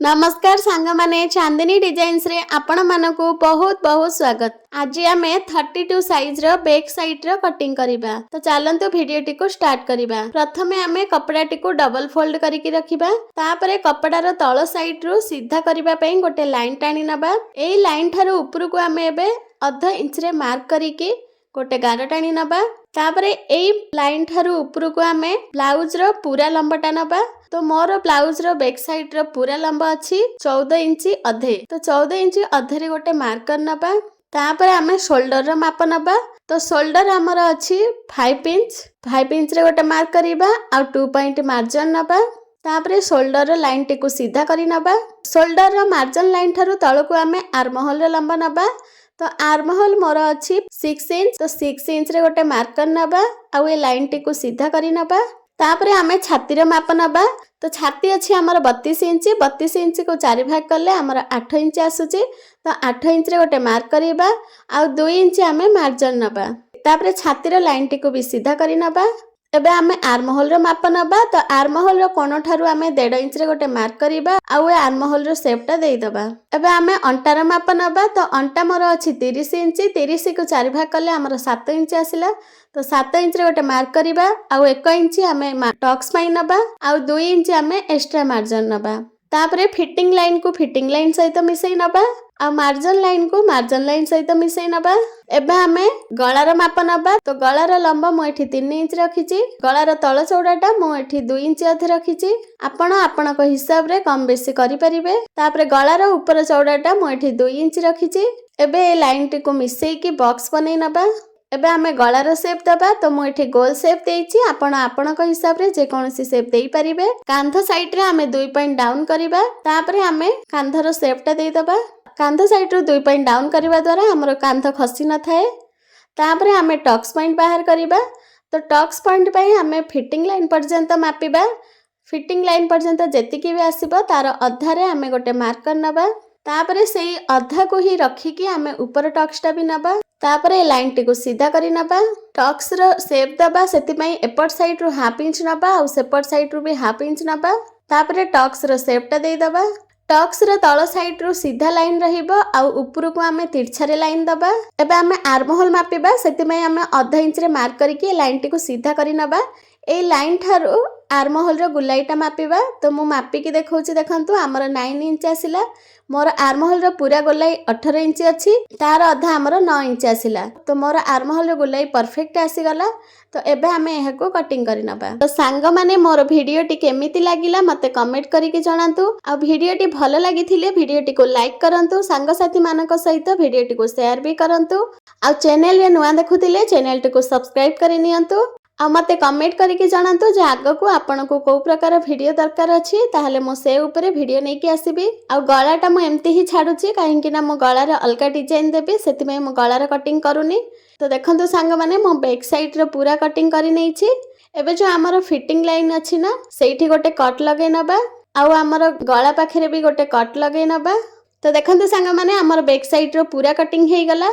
नमस्कार सांग माने चांदनी डिजाइन्स रे आपण मानकु बहुत बहुत स्वागत। आज आम 32 साइज रो बैक साइड रो कटिंग करिबा। तो चलंतु वीडियो टी को स्टार्ट करिबा। प्रथमे आमे कपड़ा टी को डबल फोल्ड करके रखिबा। तापरे कपड़ा रो तळ साइड रो सीधा करिबा पई गोटे लाइन टाणी नबा। एई लाइन थारो ऊपर को आमे एबे आधा इंच रे मार्क करिके गोटे गार टाणी नबा। तापरे एई लाइन थारो ऊपर को आमे ब्लाउज रो पूरा लंबाटा नबा। तो मोर ब्लाउज रो बैक साइड रो पूरा लंबा अच्छी 14 इंची अधे। तो 14 इंची अधे रे गोटे मार्कर नबा। तापरे आमे शोल्डर रो माप नबा। तो शोल्डर हमर अच्छी 5 इंच रे गोटे मार्क करिबा आ 2 पॉइंट मार्जिन नबा। तापरे शोल्डर रो लाइन टी को सीधा करी नबा। शोल्डर रो मार्जिन लाइन थारु तळको आमे आर्म होल रो लंबा नबा। तो आर्म होल मोर अच्छी 6 इंच। तो 6 इंच रे गोटे मार्कर नबा आ ए लाइन टी को सीधा करी नबा। तापरे आमे छाती रो माप नबा। तो छाती अच्छी आमर 32 इंच को 4 भाग कले आमर 8 इंच आसुची। तो 8 इंच रे गोटे मार्क करिबा आ 2 इंच आमे मार्जिन नबा। तापरे छाती रो लाइन टी को भी सीधा करी नबा। एबे आमे आर्म होल रो माप नबा। तो आर्म होल रो कोण ठारू आमे 1.5 इंच रे गोटे मार्क करिबा आ ए आर्म होल रो शेप टा देई दबा। एबे आमे अंटा रो माप नबा। तो अंटा मोर अछि 30 इंच। 30 को 4 भाग कले आमर 7 इंच आसिला। तो 7 इंच रे गोटे मार्क करिबा आ 1 इंच आमे टक्स पाई नबा आ 2 इंच आमे एक्स्ट्रा मार्जिन नबा। तापरे फिटिंग लाइन को फिटिंग लाइन सहित मिसई नबा आ मार्जिन लाइन को मार्जिन लाइन सहित मिसई नबा। एबे आमे गळार माप नबा। तो गळार लंबा मु एठी 3 इंच रखिची। गळार तळ चौड़ाटा मु एठी 2 इंच अधे रखिची। आपण आपणक हिसाब रे कम बेसी करि परिबे। तापरे गळार ऊपर चौड़ाटा मु एठी 2 इंच रखिची। एबे ए लाइन टी को मिसई की बॉक्स बनै नबा। एबे आमे गळार शेप दबा। तो मु एठी गोल शेप देइची। आपण आपणक हिसाब रे जे कोनोसी शेप देई परिबे। कांध साइड रे आमे 2 पॉइंट डाउन करिबा। तापरे आमे कांधर शेप टा देई दबा। कांध साइड रो 2 पॉइंट डाउन करिबा द्वारा हमर कांध खसी न थाए। तापरे आमे टक्स पॉइंट बाहर करिबा। तो टक्स पॉइंट पई आमे फिटिंग लाइन पर्यंत मापिबा। फिटिंग लाइन पर्यंत जेतिकी भी आसीबो तार अधा रे आमे गोटे मार्कर नबा। तापरे सेई अधा को ही रखी कि आमे ऊपर टक्स टा भी नबा। तापरे लाइन टी को सीधा करी नबा। टक्स रो शेप दबा सेति पई एपट साइड रो हाफ इंच नबा आ सेपट साइड रो भी हाफ इंच नबा। तापरे टक्स रो शेप टा देई दबा। टक्स रो तळ साइड रो सीधा लाइन रहिबो आ ऊपर को आमे तिरछारे लाइन दबा। एबे आमे आर्म होल मापिबा। सेति पई आमे आधा इंच रे मार्क करिके लाइन टी को सीधा करी नबा। ए लाइन थारो आर्म होल रो गुलाईटा मापिबा। तो मु मापी की देखौची देखंतु हमर 9 इंच आसिला। मोर आर्म होल रो पूरा गोलाई 18 इंच अछि। तार अधा हमर 9 इंच आसिला। तो मोर आर्म होल रो गोलाई परफेक्ट आसी गला। तो एबे हमें एहा को कटिंग करि नबा। तो सांग माने मोर वीडियो टी केमिति लागिला मते कमेंट करिके जणांतु। आ वीडियो टी भलो लागिथिले वीडियो टी को लाइक करंतु। सांग साथी मानक सहित वीडियो टी को शेयर भी करंतु। आ चैनल रे नुआ देखुथिले चैनल टी को सब्सक्राइब करि नियंतु। आ मते कमेंट करके जणांतु जे आगो को आपन को को प्रकार वीडियो दरकार अछि ताहले मो से ऊपर वीडियो नै कि आसीबी। आ गळाटा मो एम्ति ही छाडुची काहे कि ना मो गळार अलगा डिजाइन देबी सेति में मो गळार कटिंग करूनी। तो देखंतु सांग माने मो बैक साइड रो पूरा कटिंग करि नैछि। एबे जो हमर फिटिंग लाइन अछि ना सेठी गोटे कट लगै नबा आ हमर गळा पाखरे भी गोटे कट लगै नबा। तो देखंतु सांग माने हमर बैक साइड रो पूरा कटिंग हेई गला।